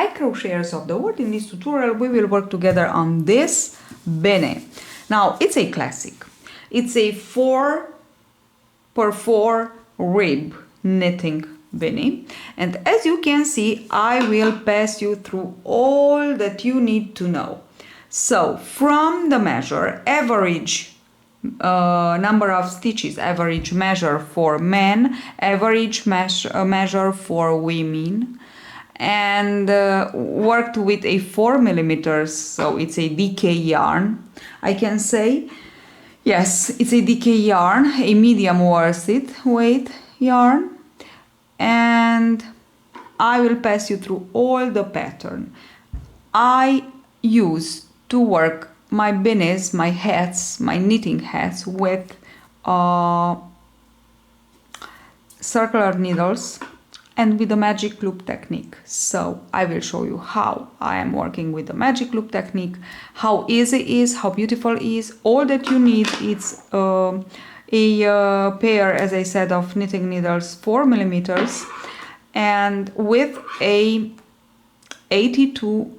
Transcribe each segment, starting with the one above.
Hi crocheters of the world, in this tutorial we will work together on this beanie. Now it's a classic. It's a 4x4 rib knitting beanie, and as you can see I will pass you through all that you need to know. So from the measure, average number of stitches, average measure for men, average measure for women, and worked with a 4 millimeters, so it's a DK yarn. I can say, yes, it's a DK yarn, a medium worsted weight yarn, and I will pass you through all the pattern. I use to work my beanies, my hats, my knitting hats with circular needles and with the magic loop technique. So I will show you how I am working with the magic loop technique, how easy it is, how beautiful it is. All that you need is a pair, as I said, of knitting needles, 4 millimeters, and with a 80 to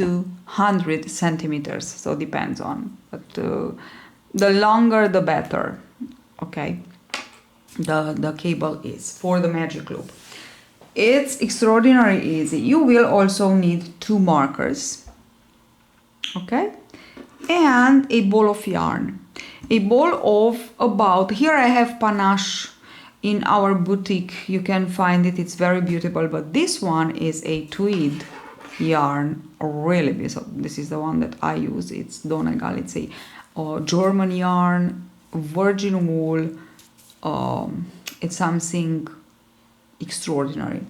100 centimeters, so depends on, but the longer the better, okay, the cable is for the magic loop. It's extraordinarily easy. You will also need 2 markers, okay, and a ball of yarn, a ball of about, here I have panache in our boutique, you can find it, it's very beautiful, but this one is a tweed yarn, really beautiful. This is the one that I use, it's Donegal, it's a German yarn, virgin wool. It's something extraordinary.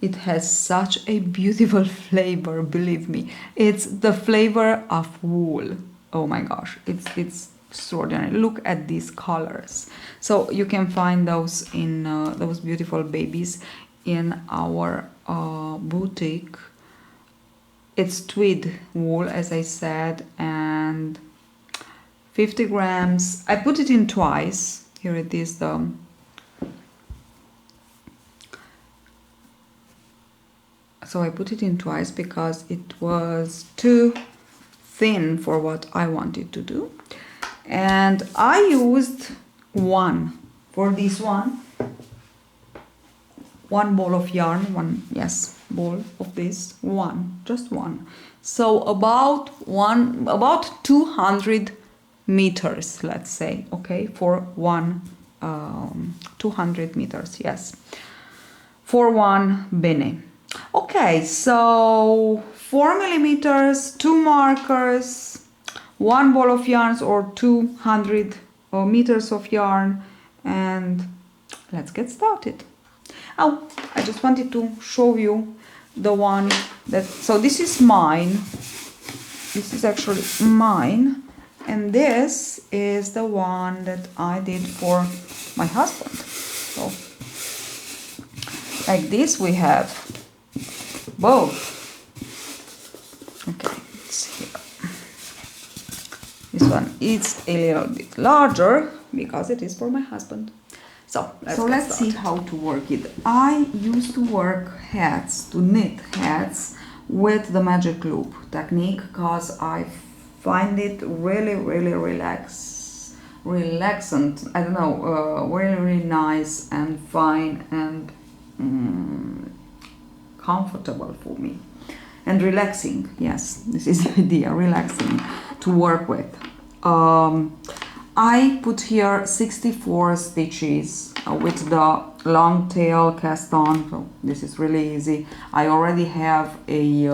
It has such a beautiful flavor, believe me. It's the flavor of wool. Oh my gosh, it's extraordinary. Look at these colors. So you can find those in those beautiful babies in our boutique. It's tweed wool, as I said, and 50 grams. I put it in twice. Here it is, so I put it in twice because it was too thin for what I wanted to do. And I used one for this one ball of yarn, ball of this, just one. So about 200 meters, let's say, okay, for one 200 meters, yes, for one beanie. Okay, so 4 millimeters, 2 markers, 1 ball of yarns or 200 meters of yarn, and let's get started. Oh, I just wanted to show you the one that, so this is mine, this is actually mine, and this is the one that I did for my husband. So like this we have both. Okay, it's here. This one is a little bit larger because it is for my husband. So let's see how to work it. I used to work hats, to knit hats with the magic loop technique because I find it really relaxant. I don't know, really nice and fine and comfortable for me, and relaxing. Yes, this is the idea, relaxing to work with. I put here 64 stitches with the long tail cast on, so this is really easy. I already have a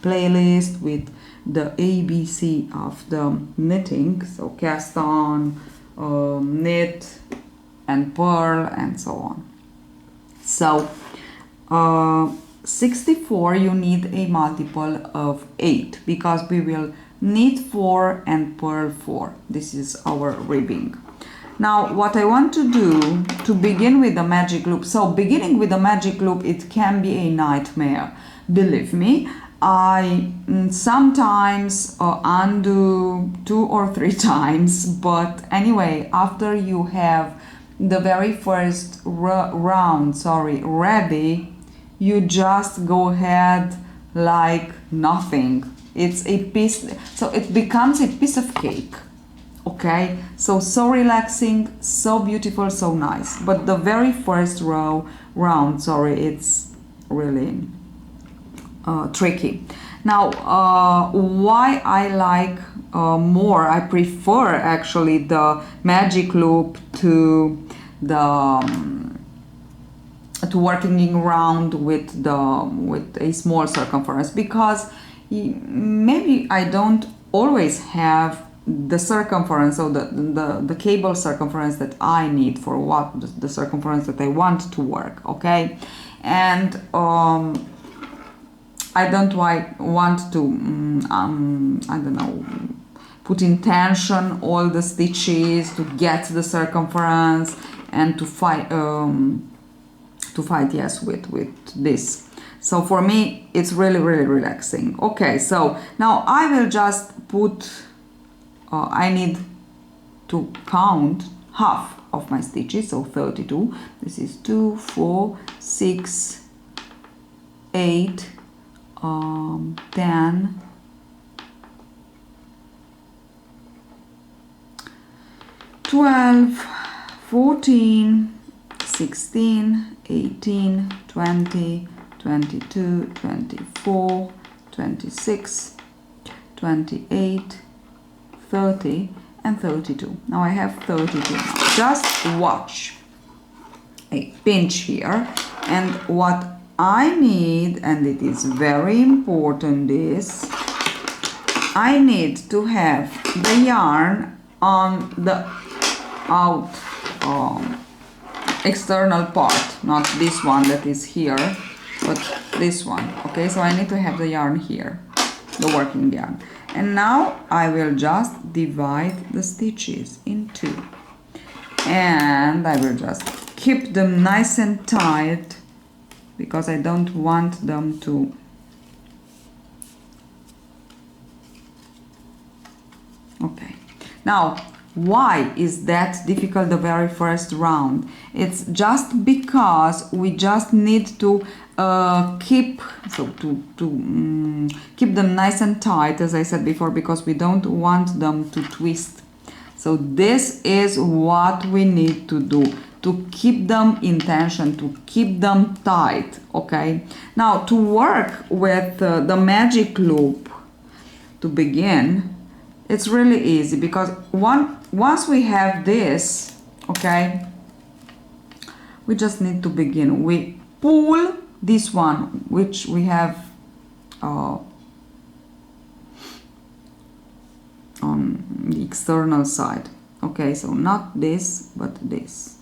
playlist with the ABC of the knitting, so cast on, knit and purl and so on. So 64 you need a multiple of 8 because we will knit 4 and purl 4. This is our ribbing. Now what I want to do to begin with the magic loop, so beginning with the magic loop, it can be a nightmare, believe me. I sometimes undo 2 or 3 times, but anyway, after you have the very first round ready, you just go ahead like nothing. It's a piece, so it becomes a piece of cake. Okay, so relaxing, so beautiful, so nice. But the very first round, sorry, it's really tricky. Now, why I like more, I prefer actually the magic loop to the to working around with a small circumference, because maybe I don't always have the circumference or the cable circumference that I need for what the circumference that I want to work. Okay, and I don't want to I don't know, put in tension all the stitches to get the circumference and to fight yes with this. So for me it's really relaxing. Okay, so now I will just put I need to count half of my stitches, so 32. This is 2, 4, 6, 8, 10, 12, 14, 16, 18, 20, 22, 24, 26, 28, 30 and 32. Now I have 32 now. Just watch. A pinch here, and what I need, and it is very important, is I need to have the yarn on the external part, not this one that is here, but this one. Okay, so I need to have the yarn here, the working yarn. And now I will just divide the stitches in two, and I will just keep them nice and tight because I don't want them to okay. Now, why is that difficult the very first round? It's just because we just need to keep them nice and tight, as I said before, because we don't want them to twist. So this is what we need to do, to keep them in tension, to keep them tight. Okay, now to work with the magic loop to begin, it's really easy, because once we have this, okay, we just need to begin. We pull this one, which we have on the external side. Okay, so not this, but this.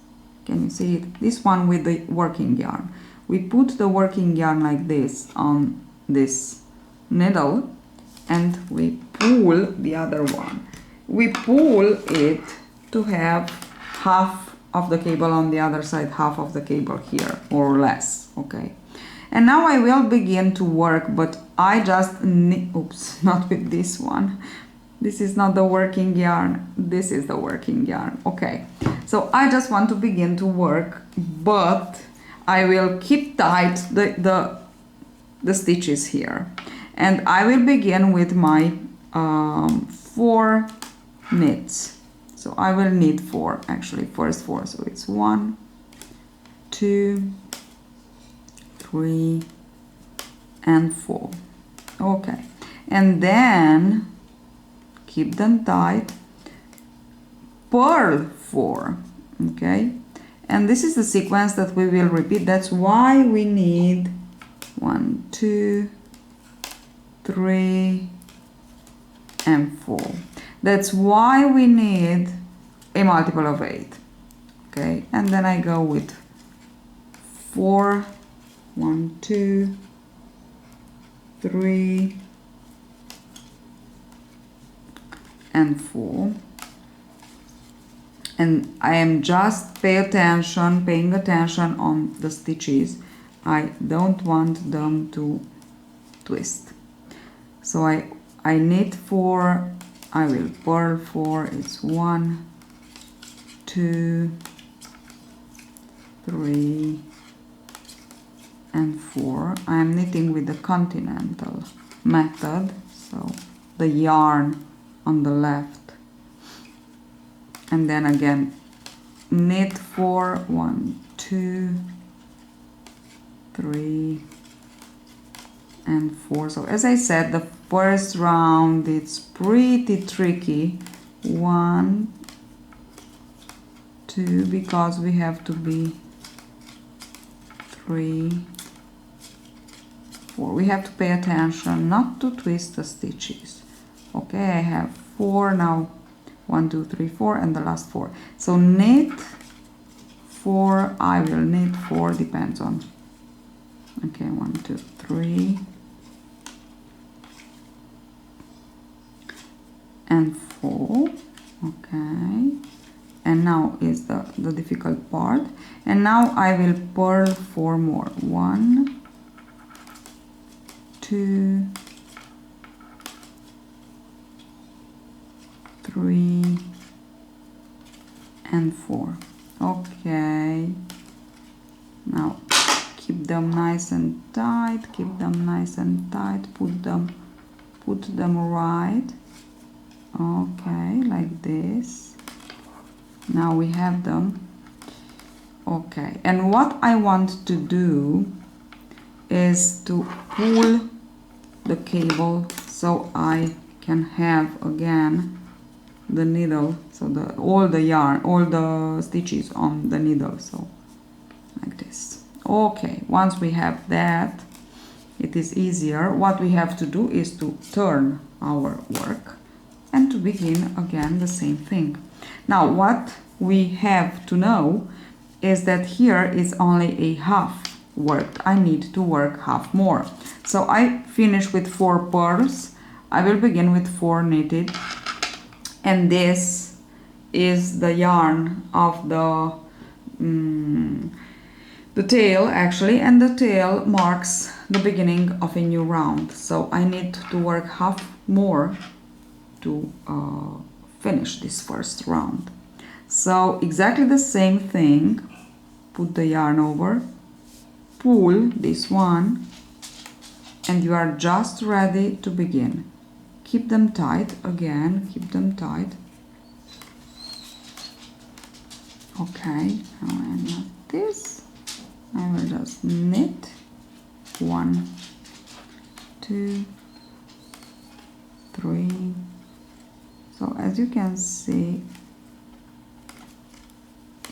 Can you see it? This one with the working yarn. We put the working yarn like this on this needle, and we pull the other one. We pull it to have half of the cable on the other side, half of the cable here, more or less. Okay, and now I will begin to work, but I just need, oops, not with this one. This is not the working yarn, this is the working yarn. Okay, so I just want to begin to work, but I will keep tight the stitches here, and I will begin with my 4 knits. So I will knit 4, actually first 4, so it's 1, 2, 3 and 4. Okay, and then keep them tight, purl 4. Okay, and this is the sequence that we will repeat. That's why we need 1, 2, 3 and 4. That's why we need a multiple of 8. Okay, and then I go with 4, 1, 2, 3 and 4, and I am just paying attention on the stitches. I don't want them to twist. So I knit 4, I will purl 4. It's 1, 2, 3 and 4. I am knitting with the continental method, so the yarn on the left, and then again knit 4, 1, 2, 3 and 4. So as I said, the first round it's pretty tricky. 1, 2, because we have to be 3, 4. We have to pay attention not to twist the stitches. Okay, I have 4 now. 1, 2, 3, 4, and the last 4. So knit 4, I will knit 4, depends on. Okay, 1, 2, 3, and 4. Okay, and now is the difficult part. And now I will purl 4 more. 1, 2, 3 and 4. Okay, now keep them nice and tight, keep them nice and tight, put them right. Okay, like this. Now we have them. Okay, and what I want to do is to pull the cable so I can have again the needle, so all the yarn, all the stitches on the needle, so like this. Okay, once we have that, it is easier. What we have to do is to turn our work and to begin again the same thing. Now what we have to know is that here is only a half worked. I need to work half more. So I finish with 4 purls. I will begin with 4 knitted, and this is the yarn of the tail actually, and the tail marks the beginning of a new round. So I need to work half more to finish this first round. So exactly the same thing, put the yarn over, pull this one, and you are just ready to begin. Keep them tight again, keep them tight. Okay, now I knit this. I will just knit 1, 2, 3. So as you can see,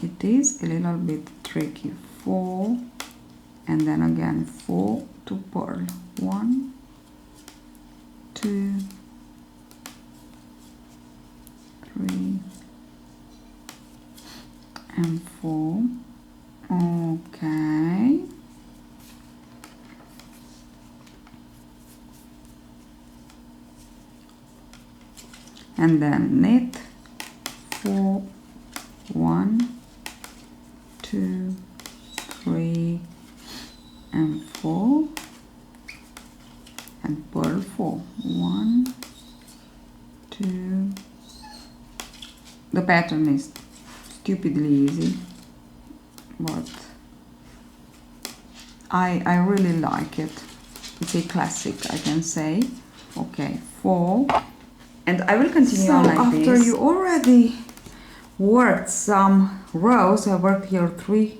it is a little bit tricky. 4, and then again 4 to purl. 1, 2, 3 and 4. Okay, and then knit 4, 1, 2, 3 and 4, and purl 4. 1, 2. The pattern is stupidly easy, but I really like it. It's a classic, I can say. Okay, 4, and I will continue on like this. So after you already worked some rows, I worked here 3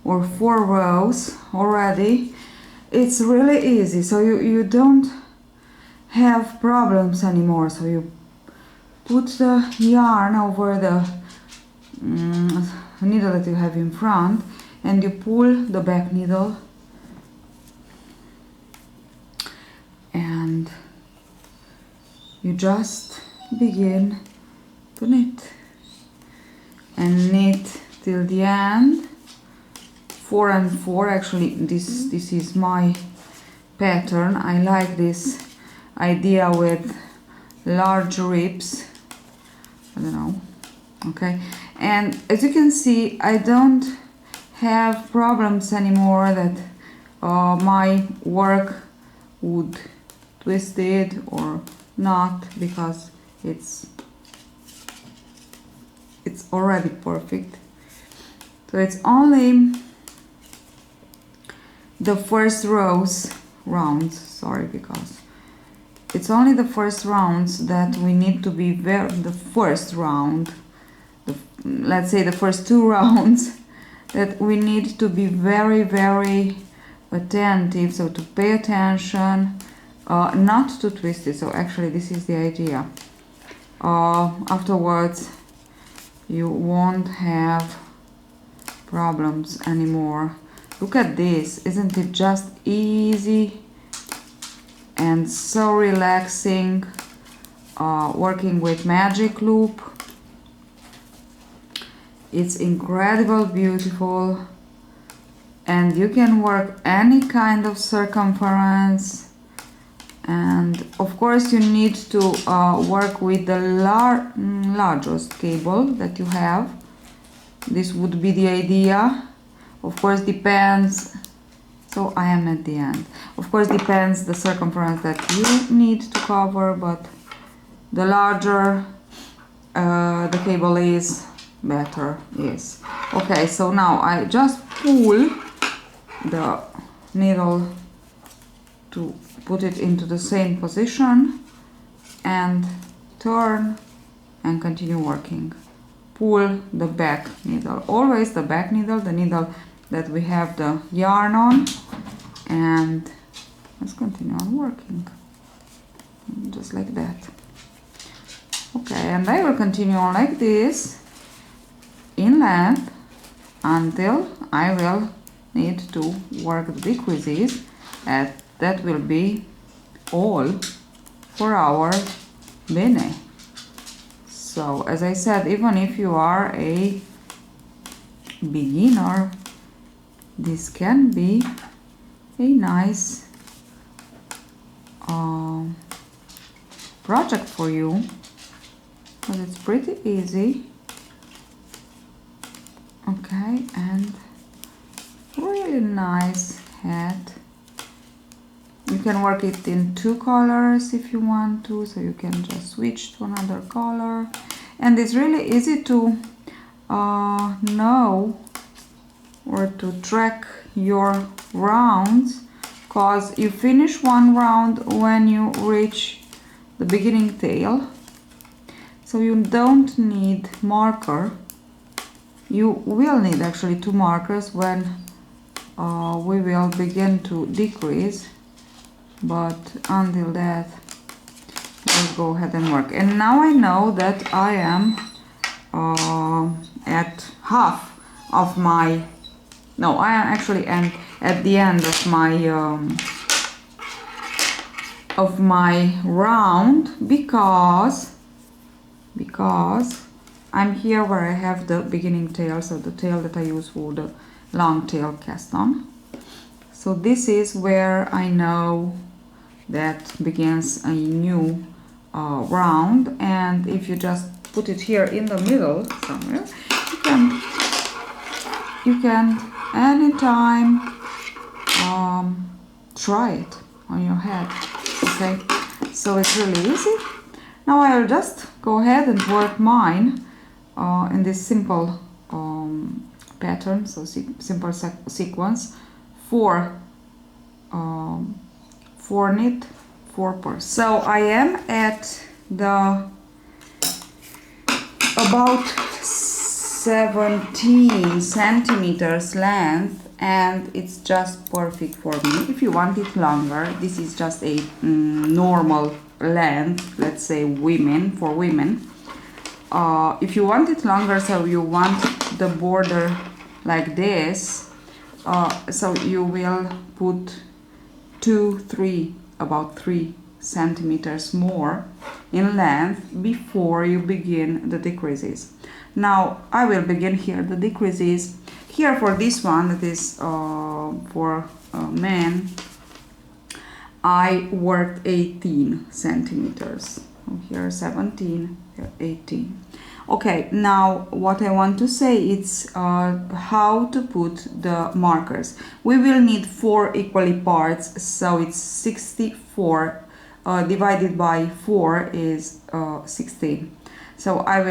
or 4 rows already. It's really easy, so you don't have problems anymore. So you put the yarn over the needle that you have in front, and you pull the back needle, and you just begin to knit and knit till the end. 4 and 4, actually this is my pattern. I like this idea with large ribs, I don't know. Okay, and as you can see, I don't have problems anymore that my work would twist it or not, because it's already perfect. So it's only the first rounds, sorry, because it's only the first rounds that we need to be the first round, let's say the first 2 rounds, that we need to be very, very attentive, so to pay attention, not to twist it. So actually this is the idea. Afterwards you won't have problems anymore. Look at this, isn't it just easy and so relaxing, working with magic loop. It's incredible, beautiful, and you can work any kind of circumference. And of course you need to work with the largest cable that you have. This would be the idea. Of course depends, so I am at the end. Of course depends the circumference that you need to cover, but the larger the cable is, better is. Okay, so now I just pull the needle to put it into the same position and turn and continue working. Pull the back needle, always the back needle, the needle that we have the yarn on, and let's continue on working just like that. Okay, and I will continue on like this in length until I will need to work the decreases, and that will be all for our beanie. So as I said, even if you are a beginner, this can be a nice project for you, because it's pretty easy. Okay, and really nice hat. You can work it in 2 colors if you want to, so you can just switch to another color. And it's really easy to know or to track your rounds, because you finish one round when you reach the beginning tail, so you don't need marker. You will need actually 2 markers when we will begin to decrease, but until that, let's go ahead and work. And now I know that I am at half of my, no, I am actually at the end of my round, because I'm here where I have the beginning tail, so the tail that I use for the long tail cast on. So this is where I know that begins a new round, and if you just put it here in the middle somewhere, you can anytime try it on your head. Okay, so it's really easy. Now I'll just go ahead and work mine in this simple pattern, so simple sequence, 4 knit, 4 purse. So I am at the about 17 centimeters length, and it's just perfect for me. If you want it longer, this is just a normal length, let's say for women. If you want it longer, so you want the border like this, so you will put about 3 centimeters more in length before you begin the decreases. Now I will begin here the decreases. Here for this one, that is for men, I worked 18 centimeters. Here 17, here 18. Okay, now what I want to say is how to put the markers. We will need 4 equally parts, so it's 64 divided by 4 is 16. So I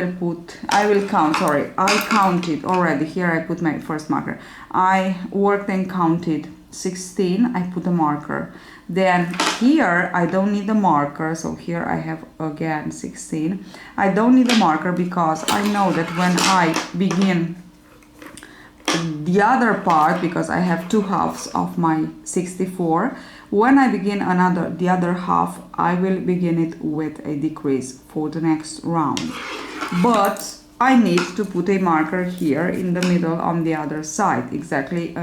counted already. Here I put my first marker. I worked and counted 16 I put a marker. Then here I don't need a marker, so here I have again 16. I don't need a marker because I know that when I begin the other part, because I have 2 halves of my 64, when I begin the other half, I will begin it with a decrease for the next round. But I need to put a marker here in the middle on the other side, exactly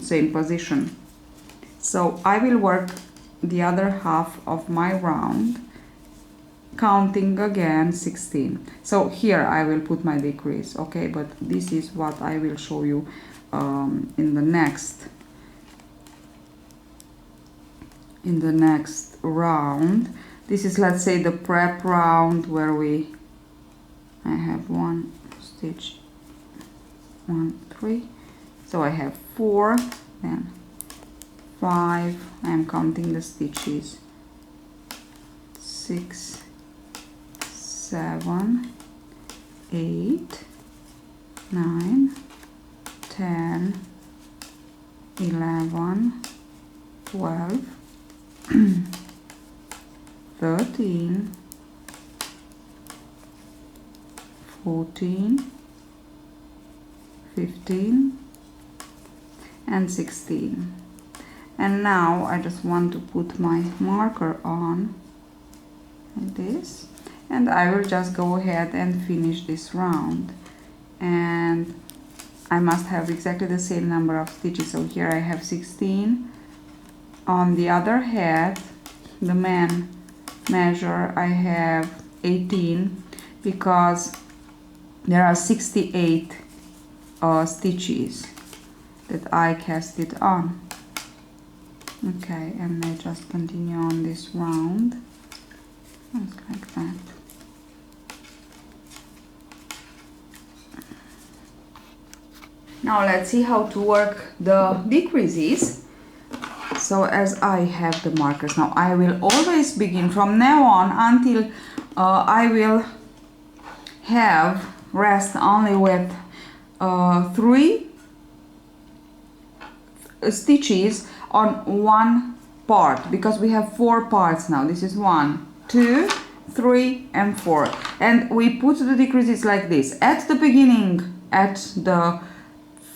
same position. So I will work the other half of my round, counting again 16. So here I will put my decrease, okay, but this is what I will show you in the next round. This is, let's say, the prep round where I have 1 stitch, 1, 3, so I have 4, then 5, I am counting the stitches, 6, 7, 8, 9, 10, 11, 12, 13, 14, 15, and 16. And now I just want to put my marker on like this, and I will just go ahead and finish this round. And I must have exactly the same number of stitches, so here I have 16. On the other head, the man measure, I have 18 because there are 68 stitches that I cast it on. Okay, and I just continue on this round, just like that. Now let's see how to work the decreases. So as I have the markers now, I will always begin from now on until I will have rest only with 3 stitches on one part, because we have 4 parts now. This is 1, 2, 3, and 4, and we put the decreases like this at the beginning, at the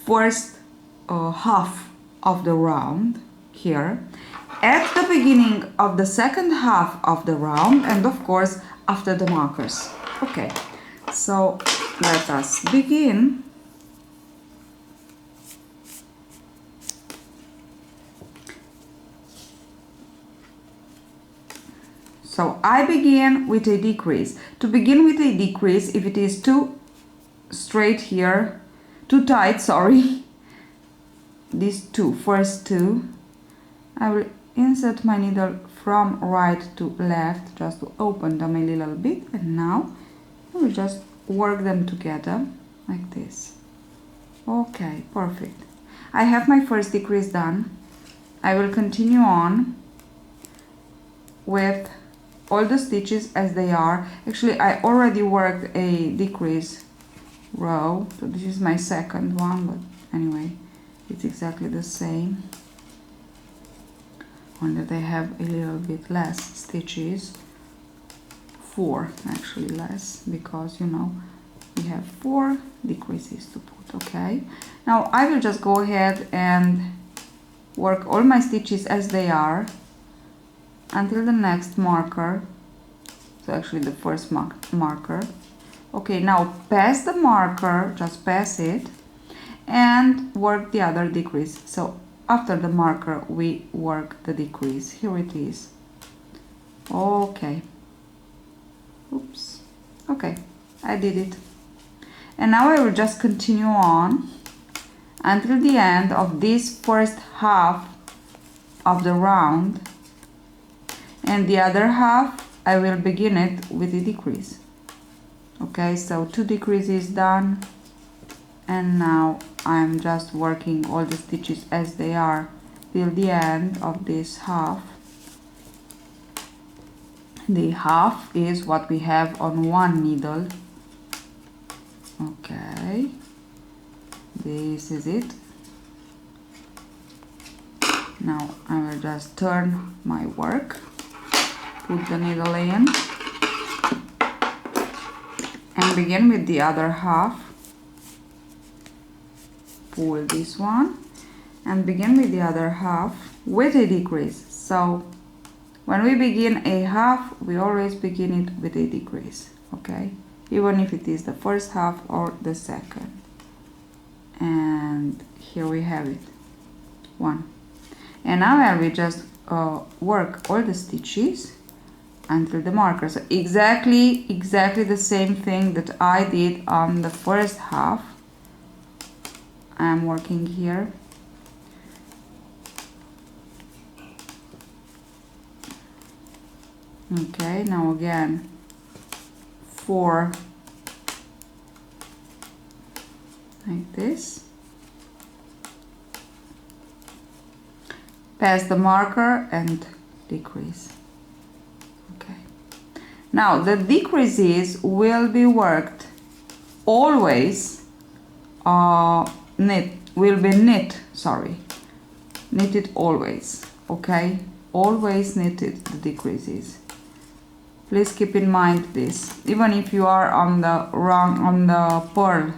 first half of the round here, at the beginning of the second half of the round, and of course after the markers. Okay, so let us begin. So I begin with a decrease. To begin with a decrease, if it is too straight here, too tight, sorry, these first two, I will insert my needle from right to left just to open them a little bit, and now I will just work them together like this. Okay, perfect. I have my first decrease done. I will continue on with all the stitches as they are. Actually, I already worked a decrease row, so this is my second one, but anyway, it's exactly the same, only they have a little bit less stitches, 4 actually less, because you know we have 4 decreases to put. Okay, now I will just go ahead and work all my stitches as they are until the next marker, so actually the first marker. Okay, now pass the marker, just pass it, and work the other decrease. So after the marker we work the decrease. Here it is. Okay, oops, okay, I did it. And now I will just continue on until the end of this first half of the round, and the other half I will begin it with a decrease. Okay, so 2 decreases done, and now I'm just working all the stitches as they are till the end of this half. The half is what we have on one needle. Okay, this is it. Now I will just turn my work, put the needle in, and begin with the other half. Pull this one and begin with the other half with a decrease. So when we begin a half, we always begin it with a decrease, okay? Even if it is the first half or the second. And here we have it, 1. And now I will just work all the stitches until the marker. So exactly the same thing that I did on the first half. I'm working here. Okay, now again 4 like this. Pass the marker and decrease. Okay. Now the decreases will be worked always knitted always, okay? Always knitted the decreases. Please keep in mind this. Even if you are on the purl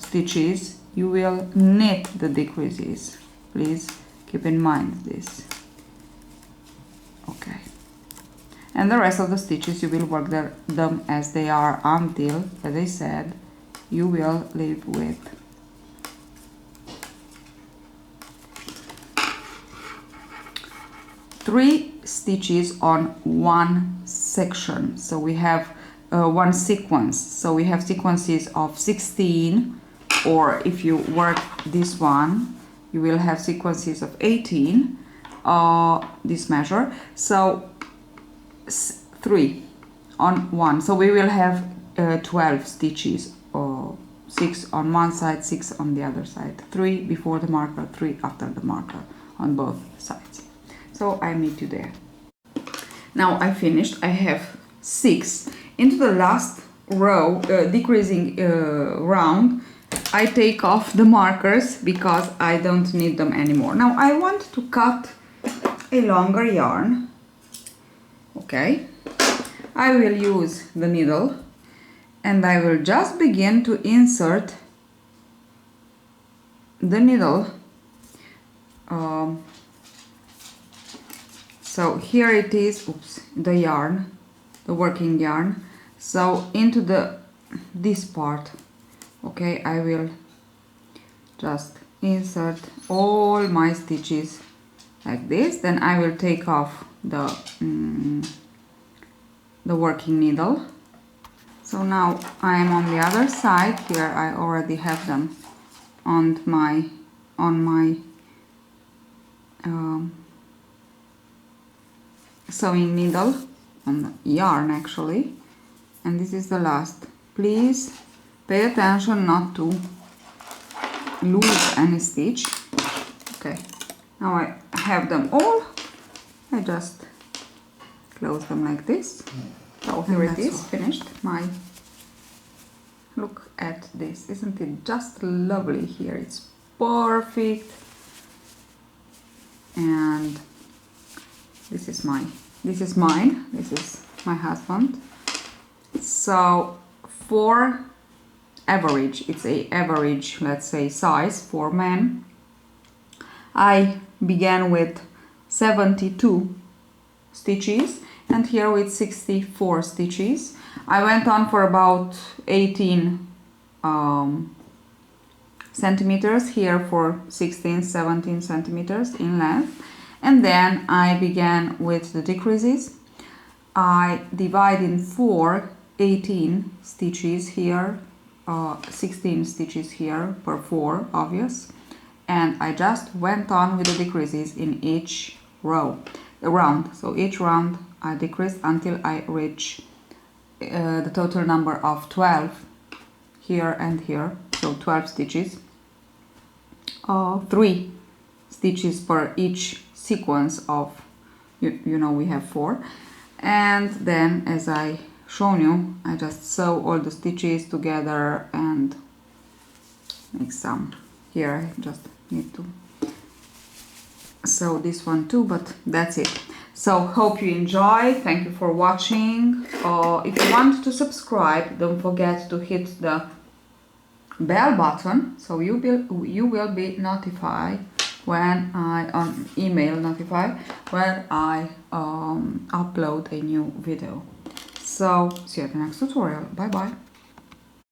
stitches, you will knit the decreases. Please keep in mind this. Okay. And the rest of the stitches you will work them as they are until, as I said, you will leave with 3 stitches on one section. So we have one sequence. So we have sequences of 16, or if you work this one, you will have sequences of 18, this measure. So 3 on one. So we will have 12 stitches, or 6 on one side, 6 on the other side. 3 before the marker, 3 after the marker on both sides. So I meet you there. Now I finished. I have 6. Into the last row, decreasing round, I take off the markers because I don't need them anymore. Now I want to cut a longer yarn. Okay, I will use the needle and I will just begin to insert the needle. So here it is, oops, the yarn, the working yarn. So into this part, okay, I will just insert all my stitches like this. Then I will take off the working needle. So now I am on the other side. Here I already have them on my sewing needle, on the yarn actually, and this is the last. Please pay attention not to lose any stitch. Okay, now I have them all. I just close them like this. So here it is, finished. Look at this, isn't it just lovely here? It's perfect. And this is mine, this is my husband. So for average, it's a average, let's say, size for men, I began with 72 stitches and here with 64 stitches. I went on for about 18 centimeters, here for 16, 17 centimeters in length. And then I began with the decreases. I divide in 4, 18 stitches here, 16 stitches here per 4, obvious. And I just went on with the decreases in each round. So each round I decreased until I reach the total number of 12 here and here. So 12 stitches, 3 stitches per each sequence of, you know, we have 4. And then, as I shown you, I just sew all the stitches together and make some. Here I just need to So this one too, but that's it. So hope you enjoy. Thank you for watching. If you want to subscribe, don't forget to hit the bell button, so you will be notified when I email notified when I upload a new video. So see you at the next tutorial. Bye bye.